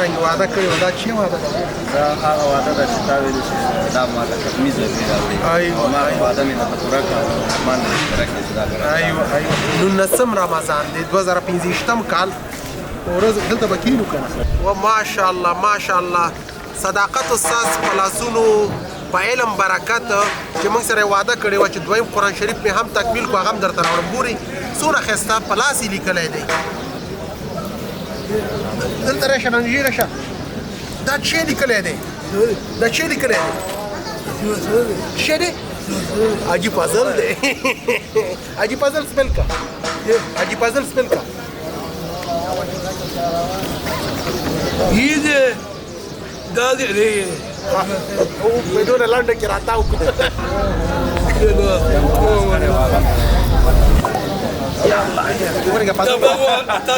څرنګه وعده کړې وه دا چی وعده ده دا هغه وعده ده چې تا ویلي چې دا ما ته کمیز درکړي راوړي ما وعده مې درته پوره کړه ما نه اشتراک دی چې دا نولسم رمضان دی 2015 کال ورځ دلته به کینو که نه و ماشاءالله ماشاءالله صداقت استاذ په لاسونو په علم برکت چې موږ سره وعده کړې وه چې دویم قرآن شریف مې هم تکمیل کړو هغه هم درته راوړم ګورئ څومره ښایسته په لاس یې لیکلی دی دلته راشه ننجي راشه دا چی لیکلی دی دا چی لیکلی دی چی دی حاجي فاضل دی حاجي فاضل سپیل کا حاجي فاضل سپیل کا عید دا دی په دونه لنډه کې راتاو کړو یا الله ورګه فاضل دا